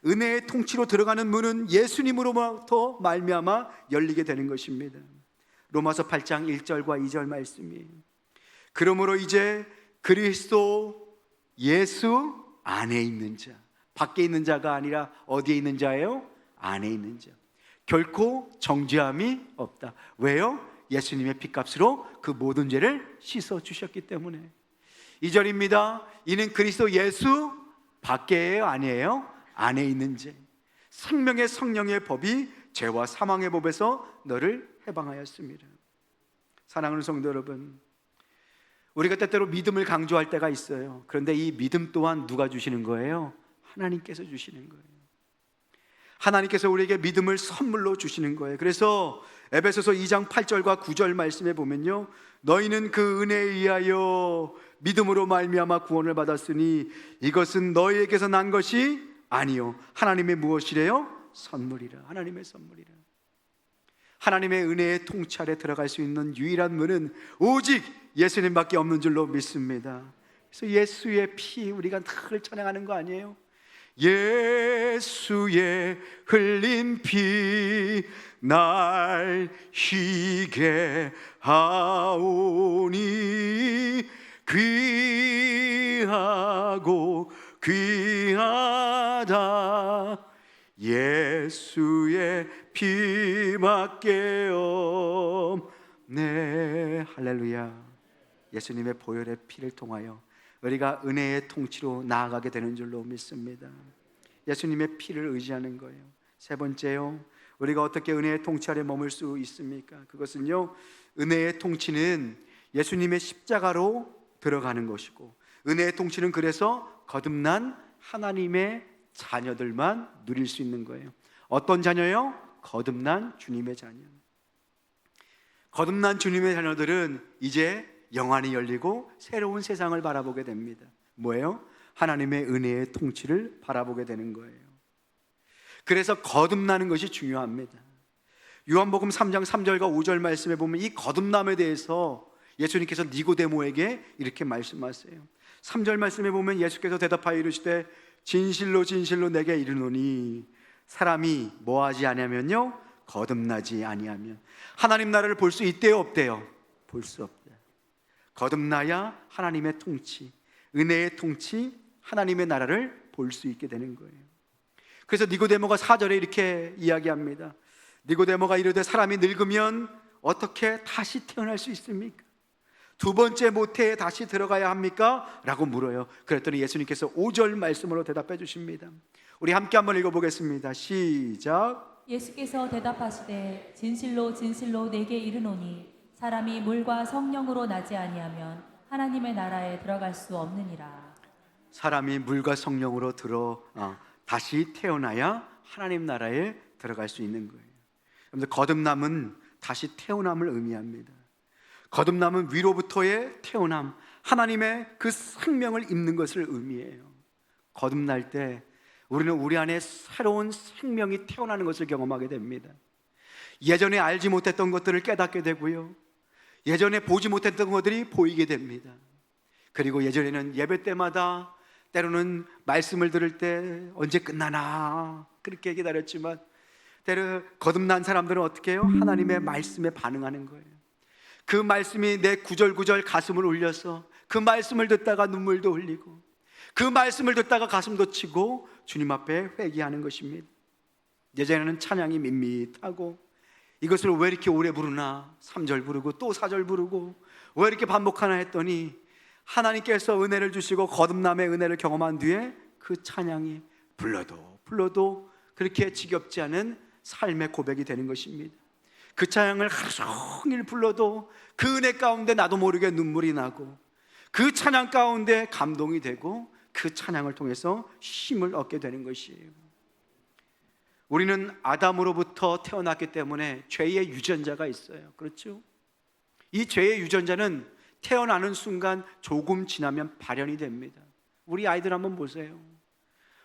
은혜의 통치로 들어가는 문은 예수님으로부터 말미암아 열리게 되는 것입니다. 로마서 8장 1절과 2절 말씀이에요. 그러므로 이제 그리스도 예수 안에 있는 자, 밖에 있는 자가 아니라 어디에 있는 자예요? 안에 있는 자, 결코 정죄함이 없다. 왜요? 예수님의 피값으로 그 모든 죄를 씻어주셨기 때문에. 2절입니다. 이는 그리스도 예수 밖에예요? 아니에요? 안에 있는 죄, 생명의 성령의 법이 죄와 사망의 법에서 너를 해방하였습니다. 사랑하는 성도 여러분, 우리가 때때로 믿음을 강조할 때가 있어요. 그런데 이 믿음 또한 누가 주시는 거예요? 하나님께서 주시는 거예요. 하나님께서 우리에게 믿음을 선물로 주시는 거예요. 그래서 에베소서 2장 8절과 9절 말씀에 보면요, 너희는 그 은혜에 의하여 믿음으로 말미암아 구원을 받았으니 이것은 너희에게서 난 것이 아니요 하나님의 무엇이래요? 선물이라. 하나님의 선물이라. 하나님의 은혜의 통치 아래 들어갈 수 있는 유일한 문은 오직 예수님밖에 없는 줄로 믿습니다. 그래서 예수의 피, 우리가 늘 찬양하는 거 아니에요? 예수의 흘린 피 날 희게 하오니 귀하고 귀하다 예수의 피밖에 없네. 할렐루야. 예수님의 보혈의 피를 통하여 우리가 은혜의 통치로 나아가게 되는 줄로 믿습니다. 예수님의 피를 의지하는 거예요. 세 번째요, 우리가 어떻게 은혜의 통치 아래 머물 수 있습니까? 그것은요, 은혜의 통치는 예수님의 십자가로 들어가는 것이고, 은혜의 통치는 그래서 거듭난 하나님의 자녀들만 누릴 수 있는 거예요. 어떤 자녀요? 거듭난 주님의 자녀. 거듭난 주님의 자녀들은 이제 영안이 열리고 새로운 세상을 바라보게 됩니다. 뭐예요? 하나님의 은혜의 통치를 바라보게 되는 거예요. 그래서 거듭나는 것이 중요합니다. 요한복음 3장 3절과 5절 말씀에 보면 이 거듭남에 대해서 예수님께서 니고데모에게 이렇게 말씀하세요. 3절 말씀에 보면 예수께서 대답하여 이르시되 진실로 진실로 내게 이르노니 사람이 뭐하지 아니하면요 거듭나지 아니하면 하나님 나라를 볼 수 있대요 없대요? 볼 수 없다. 거듭나야 하나님의 통치, 은혜의 통치, 하나님의 나라를 볼 수 있게 되는 거예요. 그래서 니고데모가 4절에 이렇게 이야기합니다. 니고데모가 이르되 사람이 늙으면 어떻게 다시 태어날 수 있습니까? 두 번째 모태에 다시 들어가야 합니까? 라고 물어요. 그랬더니 예수님께서 5절 말씀으로 대답해 주십니다. 우리 함께 한번 읽어보겠습니다. 시작. 예수께서 대답하시되 진실로 진실로 내게 이르노니 사람이 물과 성령으로 나지 아니하면 하나님의 나라에 들어갈 수 없느니라. 사람이 물과 성령으로 다시 태어나야 하나님 나라에 들어갈 수 있는 거예요. 여러분들, 거듭남은 다시 태어남을 의미합니다. 거듭남은 위로부터의 태어남, 하나님의 그 생명을 입는 것을 의미해요. 거듭날 때 우리는 우리 안에 새로운 생명이 태어나는 것을 경험하게 됩니다. 예전에 알지 못했던 것들을 깨닫게 되고요, 예전에 보지 못했던 것들이 보이게 됩니다. 그리고 예전에는 예배 때마다 때로는 말씀을 들을 때 언제 끝나나 그렇게 기다렸지만, 때로 거듭난 사람들은 어떻게 해요? 하나님의 말씀에 반응하는 거예요. 그 말씀이 내 구절구절 가슴을 울려서 그 말씀을 듣다가 눈물도 흘리고 그 말씀을 듣다가 가슴도 치고 주님 앞에 회개하는 것입니다. 예전에는 찬양이 밋밋하고 이것을 왜 이렇게 오래 부르나, 3절 부르고 또 4절 부르고 왜 이렇게 반복하나 했더니 하나님께서 은혜를 주시고 거듭남의 은혜를 경험한 뒤에 그 찬양이 불러도 그렇게 지겹지 않은 삶의 고백이 되는 것입니다. 그 찬양을 하루 종일 불러도 그 은혜 가운데 나도 모르게 눈물이 나고 그 찬양 가운데 감동이 되고 그 찬양을 통해서 힘을 얻게 되는 것이에요. 우리는 아담으로부터 태어났기 때문에 죄의 유전자가 있어요. 그렇죠? 이 죄의 유전자는 태어나는 순간 조금 지나면 발현이 됩니다. 우리 아이들 한번 보세요.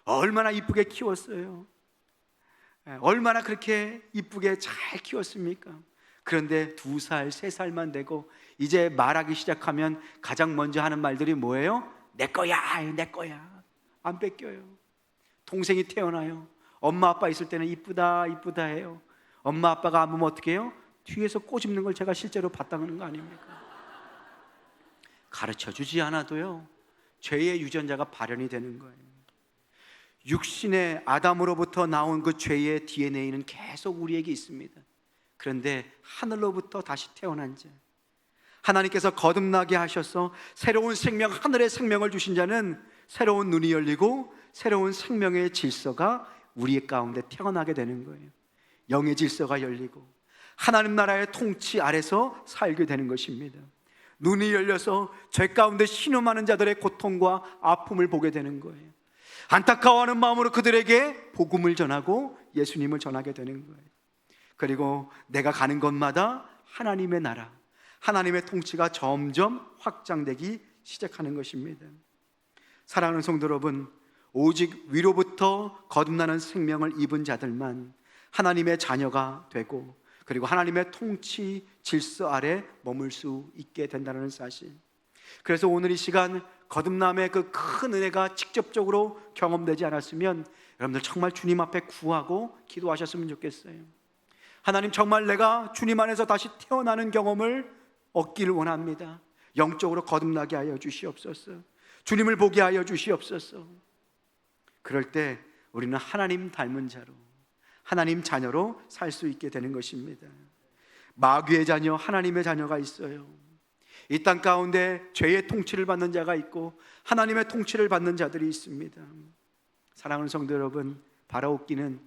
얼마나 이쁘게 키웠어요. 얼마나 그렇게 이쁘게 잘 키웠습니까? 그런데 2살, 3살만 되고 이제 말하기 시작하면 가장 먼저 하는 말들이 뭐예요? 내 거야, 내 거야. 안 뺏겨요. 동생이 태어나요. 엄마 아빠 있을 때는 이쁘다 이쁘다 해요. 엄마 아빠가 안 보면 어떻게 해요? 뒤에서 꼬집는 걸 제가 실제로 봤다는 거 아닙니까? 가르쳐주지 않아도요, 죄의 유전자가 발현이 되는 거예요. 육신의 아담으로부터 나온 그 죄의 DNA는 계속 우리에게 있습니다. 그런데 하늘로부터 다시 태어난 자, 하나님께서 거듭나게 하셔서 새로운 생명, 하늘의 생명을 주신 자는 새로운 눈이 열리고 새로운 생명의 질서가 우리 가운데 태어나게 되는 거예요. 영의 질서가 열리고 하나님 나라의 통치 아래서 살게 되는 것입니다. 눈이 열려서 죄 가운데 신음하는 자들의 고통과 아픔을 보게 되는 거예요. 안타까워하는 마음으로 그들에게 복음을 전하고 예수님을 전하게 되는 거예요. 그리고 내가 가는 곳마다 하나님의 나라, 하나님의 통치가 점점 확장되기 시작하는 것입니다. 사랑하는 성도 여러분, 오직 위로부터 거듭나는 생명을 입은 자들만 하나님의 자녀가 되고 그리고 하나님의 통치 질서 아래 머물 수 있게 된다는 사실. 그래서 오늘 이 시간 거듭남의 그 큰 은혜가 직접적으로 경험되지 않았으면 여러분들 정말 주님 앞에 구하고 기도하셨으면 좋겠어요. 하나님, 정말 내가 주님 안에서 다시 태어나는 경험을 얻기를 원합니다. 영적으로 거듭나게 하여 주시옵소서. 주님을 보게 하여 주시옵소서. 그럴 때 우리는 하나님 닮은 자로, 하나님 자녀로 살 수 있게 되는 것입니다. 마귀의 자녀, 하나님의 자녀가 있어요. 이 땅 가운데 죄의 통치를 받는 자가 있고 하나님의 통치를 받는 자들이 있습니다. 사랑하는 성도 여러분, 바라옵기는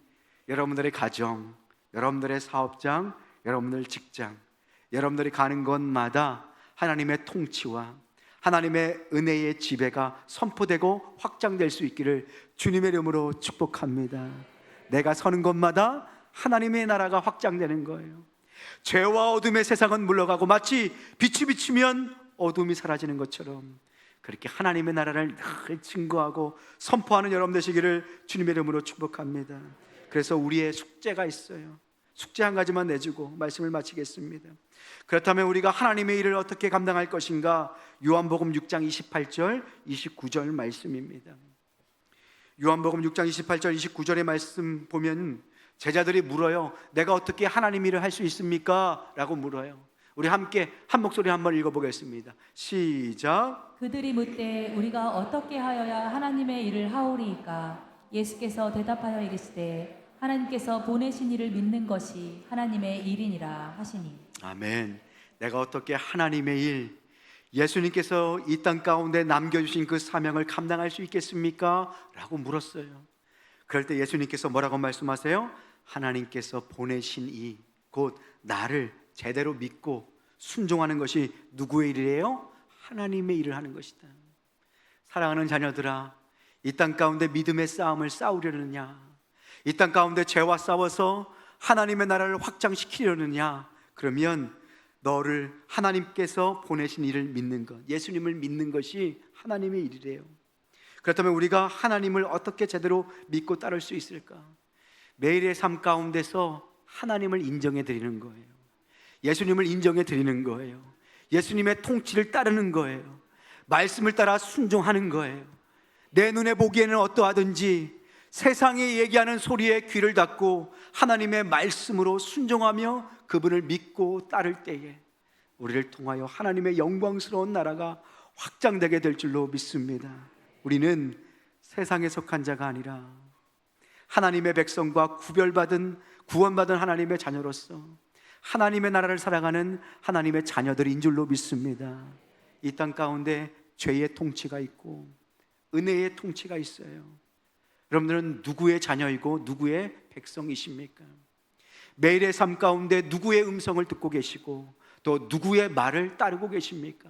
여러분들의 가정, 여러분들의 사업장, 여러분들 직장, 여러분들이 가는 곳마다 하나님의 통치와 하나님의 은혜의 지배가 선포되고 확장될 수 있기를 주님의 이름으로 축복합니다. 내가 서는 곳마다 하나님의 나라가 확장되는 거예요. 죄와 어둠의 세상은 물러가고 마치 빛이 비치면 어둠이 사라지는 것처럼 그렇게 하나님의 나라를 늘 증거하고 선포하는 여러분 되시기를 주님의 이름으로 축복합니다. 그래서 우리의 숙제가 있어요. 숙제 한 가지만 내주고 말씀을 마치겠습니다. 그렇다면 우리가 하나님의 일을 어떻게 감당할 것인가? 요한복음 6장 28절 29절 말씀입니다. 요한복음 6장 28절 29절의 말씀 보면 제자들이 물어요. 내가 어떻게 하나님 일을 할 수 있습니까? 라고 물어요. 우리 함께 한 목소리 한번 읽어보겠습니다. 시작. 그들이 묻되 우리가 어떻게 하여야 하나님의 일을 하오리이까? 예수께서 대답하여 이르시되 하나님께서 보내신 이를 믿는 것이 하나님의 일이니라 하시니. 아멘. 내가 어떻게 하나님의 일, 예수님께서 이 땅 가운데 남겨주신 그 사명을 감당할 수 있겠습니까? 라고 물었어요. 그럴 때 예수님께서 뭐라고 말씀하세요? 하나님께서 보내신 이, 곧 나를 제대로 믿고 순종하는 것이 누구의 일이에요? 하나님의 일을 하는 것이다. 사랑하는 자녀들아, 이 땅 가운데 믿음의 싸움을 싸우려느냐? 이 땅 가운데 죄와 싸워서 하나님의 나라를 확장시키려느냐? 그러면 너를 하나님께서 보내신 일을 믿는 것, 예수님을 믿는 것이 하나님의 일이래요. 그렇다면 우리가 하나님을 어떻게 제대로 믿고 따를 수 있을까? 매일의 삶 가운데서 하나님을 인정해 드리는 거예요. 예수님을 인정해 드리는 거예요. 예수님의 통치를 따르는 거예요. 말씀을 따라 순종하는 거예요. 내 눈에 보기에는 어떠하든지 세상이 얘기하는 소리에 귀를 닫고 하나님의 말씀으로 순종하며 그분을 믿고 따를 때에 우리를 통하여 하나님의 영광스러운 나라가 확장되게 될 줄로 믿습니다. 우리는 세상에 속한 자가 아니라 하나님의 백성과 구원받은 하나님의 자녀로서 하나님의 나라를 살아가는 하나님의 자녀들인 줄로 믿습니다. 이 땅 가운데 죄의 통치가 있고 은혜의 통치가 있어요. 여러분들은 누구의 자녀이고 누구의 백성이십니까? 매일의 삶 가운데 누구의 음성을 듣고 계시고 또 누구의 말을 따르고 계십니까?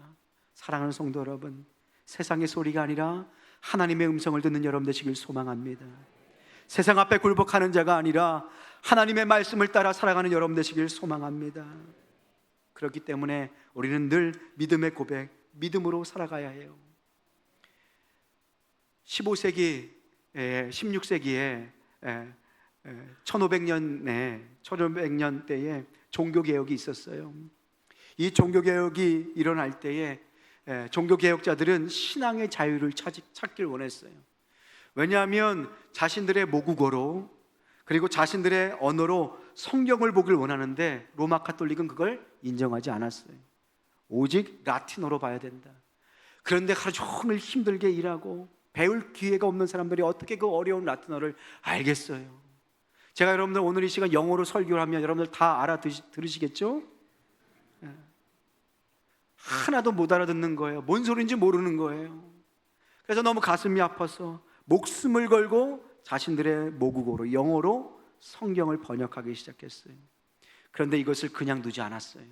사랑하는 성도 여러분, 세상의 소리가 아니라 하나님의 음성을 듣는 여러분 되시길 소망합니다. 세상 앞에 굴복하는 자가 아니라 하나님의 말씀을 따라 살아가는 여러분 되시길 소망합니다. 그렇기 때문에 우리는 늘 믿음의 고백, 믿음으로 살아가야 해요. 15세기, 16세기에 1500년대에 종교개혁이 있었어요. 이 종교개혁이 일어날 때에 종교개혁자들은 신앙의 자유를 찾기를 원했어요. 왜냐하면 자신들의 모국어로 그리고 자신들의 언어로 성경을 보길 원하는데 로마 카톨릭은 그걸 인정하지 않았어요. 오직 라틴어로 봐야 된다. 그런데 하루 종일 힘들게 일하고 배울 기회가 없는 사람들이 어떻게 그 어려운 라틴어를 알겠어요? 제가 여러분들 오늘 이 시간 영어로 설교를 하면 여러분들 다 들으시겠죠? 하나도 못 알아듣는 거예요. 뭔 소리인지 모르는 거예요. 그래서 너무 가슴이 아파서 목숨을 걸고 자신들의 모국어로, 영어로 성경을 번역하기 시작했어요. 그런데 이것을 그냥 두지 않았어요.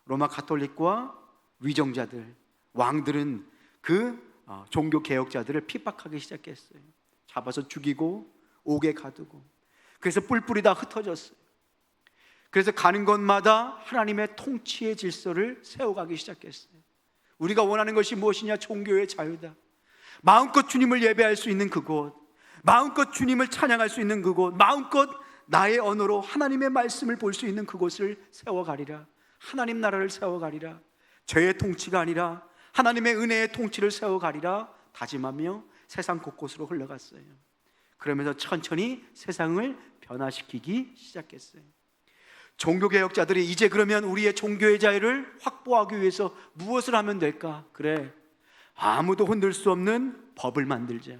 로마 가톨릭과 위정자들, 왕들은 그 종교 개혁자들을 핍박하기 시작했어요. 잡아서 죽이고 옥에 가두고. 그래서 뿔뿔이 다 흩어졌어요. 그래서 가는 곳마다 하나님의 통치의 질서를 세워가기 시작했어요. 우리가 원하는 것이 무엇이냐? 종교의 자유다. 마음껏 주님을 예배할 수 있는 그곳, 마음껏 주님을 찬양할 수 있는 그곳, 마음껏 나의 언어로 하나님의 말씀을 볼 수 있는 그곳을 세워가리라. 하나님 나라를 세워가리라. 죄의 통치가 아니라 하나님의 은혜의 통치를 세워가리라 다짐하며 세상 곳곳으로 흘러갔어요. 그러면서 천천히 세상을 변화시키기 시작했어요. 종교개혁자들이 이제 그러면 우리의 종교의 자유를 확보하기 위해서 무엇을 하면 될까? 그래, 아무도 흔들 수 없는 법을 만들자.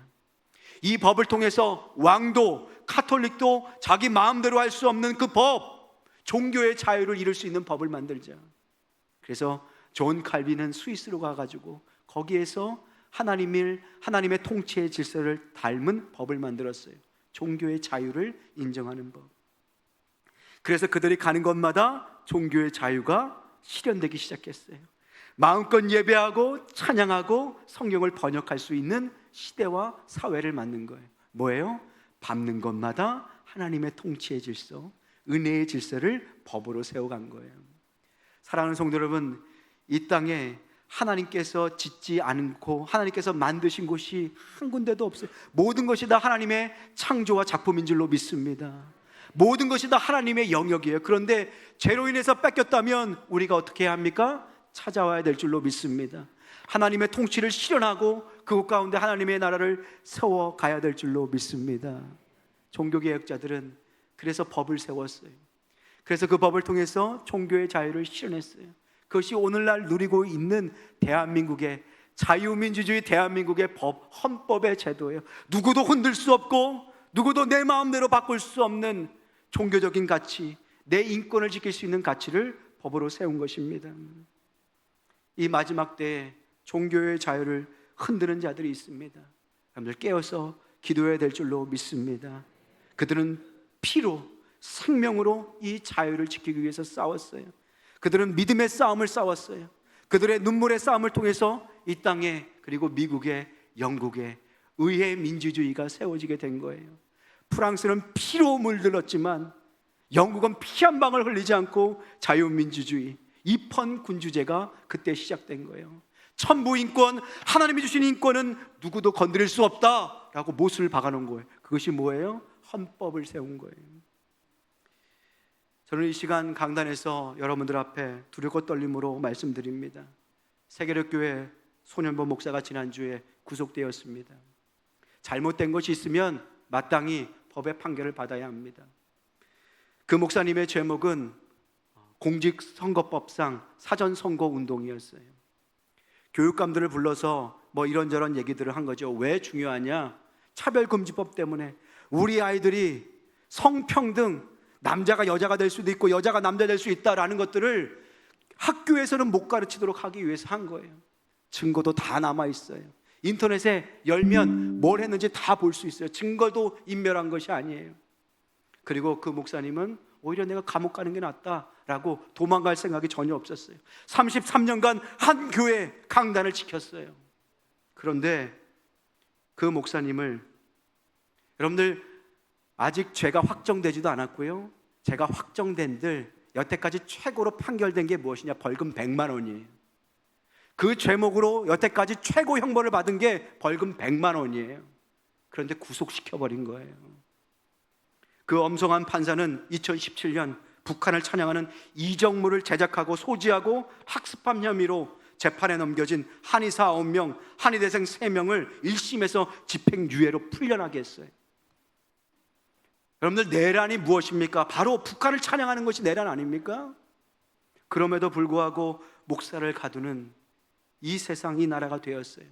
이 법을 통해서 왕도 카톨릭도 자기 마음대로 할 수 없는 그 법, 종교의 자유를 이룰 수 있는 법을 만들자. 그래서 존 칼빈은 스위스로 가가지고 거기에서 하나님의 통치의 질서를 닮은 법을 만들었어요. 종교의 자유를 인정하는 법. 그래서 그들이 가는 곳마다 종교의 자유가 실현되기 시작했어요. 마음껏 예배하고 찬양하고 성경을 번역할 수 있는 시대와 사회를 만든 거예요. 뭐예요? 밟는 곳마다 하나님의 통치의 질서, 은혜의 질서를 법으로 세워간 거예요. 사랑하는 성도 여러분, 이 땅에 하나님께서 짓지 않고 하나님께서 만드신 곳이 한 군데도 없어요. 모든 것이 다 하나님의 창조와 작품인 줄로 믿습니다. 모든 것이 다 하나님의 영역이에요. 그런데 죄로 인해서 뺏겼다면 우리가 어떻게 해야 합니까? 찾아와야 될 줄로 믿습니다. 하나님의 통치를 실현하고 그곳 가운데 하나님의 나라를 세워가야 될 줄로 믿습니다. 종교개혁자들은 그래서 법을 세웠어요. 그래서 그 법을 통해서 종교의 자유를 실현했어요. 그것이 오늘날 누리고 있는 대한민국의 자유민주주의 대한민국의 법, 헌법의 제도예요. 누구도 흔들 수 없고 누구도 내 마음대로 바꿀 수 없는 종교적인 가치, 내 인권을 지킬 수 있는 가치를 법으로 세운 것입니다. 이 마지막 때에 종교의 자유를 흔드는 자들이 있습니다. 여러분들 깨어서 기도해야 될 줄로 믿습니다. 그들은 피로, 생명으로 이 자유를 지키기 위해서 싸웠어요. 그들은 믿음의 싸움을 싸웠어요. 그들의 눈물의 싸움을 통해서 이 땅에, 그리고 미국에, 영국에 의의 민주주의가 세워지게 된 거예요. 프랑스는 피로 물들었지만 영국은 피 한 방울 흘리지 않고 자유민주주의, 입헌군주제가 그때 시작된 거예요. 천부인권, 하나님이 주신 인권은 누구도 건드릴 수 없다라고 못을 박아놓은 거예요. 그것이 뭐예요? 헌법을 세운 거예요. 저는 이 시간 강단에서 여러분들 앞에 두렵고 떨림으로 말씀드립니다. 세계력교회 손현보 목사가 지난주에 구속되었습니다. 잘못된 것이 있으면 마땅히 법의 판결을 받아야 합니다. 그 목사님의 제목은 공직선거법상 사전선거운동이었어요. 교육감들을 불러서 뭐 이런저런 얘기들을 한 거죠. 왜 중요하냐? 차별금지법 때문에 우리 아이들이 성평등, 남자가 여자가 될 수도 있고 여자가 남자 될 수 있다라는 것들을 학교에서는 못 가르치도록 하기 위해서 한 거예요. 증거도 다 남아있어요. 인터넷에 열면 뭘 했는지 다 볼 수 있어요. 증거도 인멸한 것이 아니에요. 그리고 그 목사님은 오히려 내가 감옥 가는 게 낫다라고 도망갈 생각이 전혀 없었어요. 33년간 한 교회 강단을 지켰어요. 그런데 그 목사님을, 여러분들 아직 죄가 확정되지도 않았고요, 죄가 확정된들 여태까지 최고로 판결된 게 무엇이냐? 벌금 100만 원이에요. 그 죄목으로 여태까지 최고 형벌을 받은 게 벌금 100만 원이에요. 그런데 구속시켜버린 거예요. 그 엄성한 판사는 2017년 북한을 찬양하는 이정무를 제작하고 소지하고 학습한 혐의로 재판에 넘겨진 한의사 9명, 한의대생 3명을 1심에서 집행유예로 풀려나게 했어요. 여러분들, 내란이 무엇입니까? 바로 북한을 찬양하는 것이 내란 아닙니까? 그럼에도 불구하고 목사를 가두는 이 세상, 이 나라가 되었어요.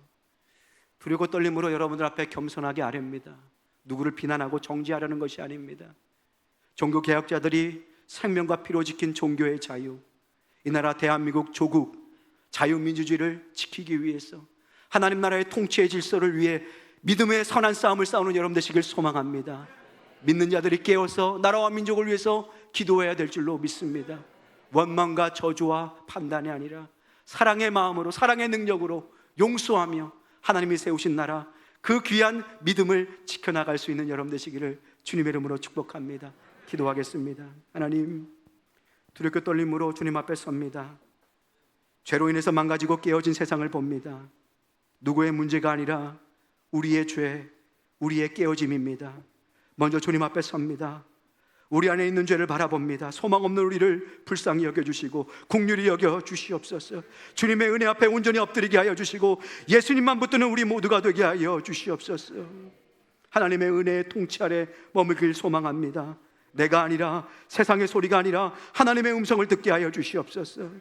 두렵고 떨림으로 여러분들 앞에 겸손하게 아뢰입니다. 누구를 비난하고 정죄하려는 것이 아닙니다. 종교 개혁자들이 생명과 피로 지킨 종교의 자유, 이 나라 대한민국 조국 자유민주주의를 지키기 위해서, 하나님 나라의 통치의 질서를 위해 믿음의 선한 싸움을 싸우는 여러분 되시길 소망합니다. 믿는 자들이 깨어서 나라와 민족을 위해서 기도해야 될 줄로 믿습니다. 원망과 저주와 판단이 아니라 사랑의 마음으로, 사랑의 능력으로 용서하며 하나님이 세우신 나라, 그 귀한 믿음을 지켜나갈 수 있는 여러분 되시기를 주님의 이름으로 축복합니다. 기도하겠습니다. 하나님, 두렵고 떨림으로 주님 앞에 섭니다. 죄로 인해서 망가지고 깨어진 세상을 봅니다. 누구의 문제가 아니라 우리의 죄, 우리의 깨어짐입니다. 먼저 주님 앞에 섭니다. 우리 안에 있는 죄를 바라봅니다. 소망 없는 우리를 불쌍히 여겨주시고 긍휼히 여겨주시옵소서. 주님의 은혜 앞에 온전히 엎드리게 하여 주시고 예수님만 붙드는 우리 모두가 되게 하여 주시옵소서. 하나님의 은혜의 통치 아래 머물길 소망합니다. 내가 아니라, 세상의 소리가 아니라 하나님의 음성을 듣게 하여 주시옵소서.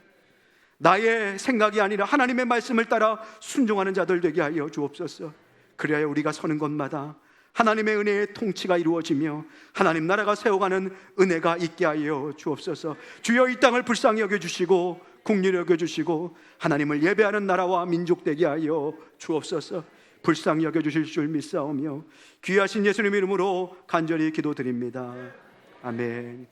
나의 생각이 아니라 하나님의 말씀을 따라 순종하는 자들 되게 하여 주옵소서. 그래야 우리가 서는 곳마다 하나님의 은혜의 통치가 이루어지며 하나님 나라가 세워가는 은혜가 있게 하여 주옵소서. 주여, 이 땅을 불쌍히 여겨주시고 긍휼히 여겨주시고 하나님을 예배하는 나라와 민족 되게 하여 주옵소서. 불쌍히 여겨주실 줄 믿사오며 귀하신 예수님 이름으로 간절히 기도드립니다. 아멘.